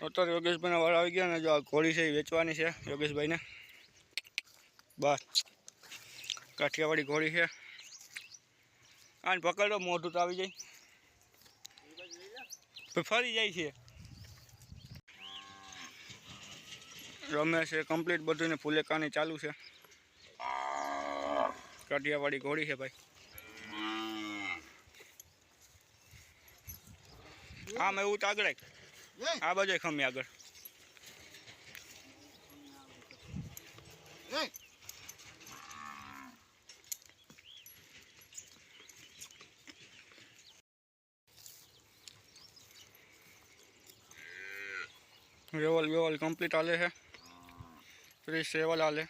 અત્યારે યોગેશભાઈના વાળ આવી ગયા ને જો આ ઘોડી છે એ વેચવાની છે યોગેશભાઈને. બસ કાઠિયાવાડી ઘોડી છે. આને પકડો મોઢું તો આવી જાય ફરી જાય છે. રમે છે કમ્પ્લીટ બધું ને ફુલેકાની ચાલુ છે. કાઠિયાવાડી ઘોડી છે ભાઈ. આમ એવું તો આગળ આ બાજુ ખમી આગળ. રેવલ કમ્પ્લીટ હાલે છે. 30 રેવલ હાલે.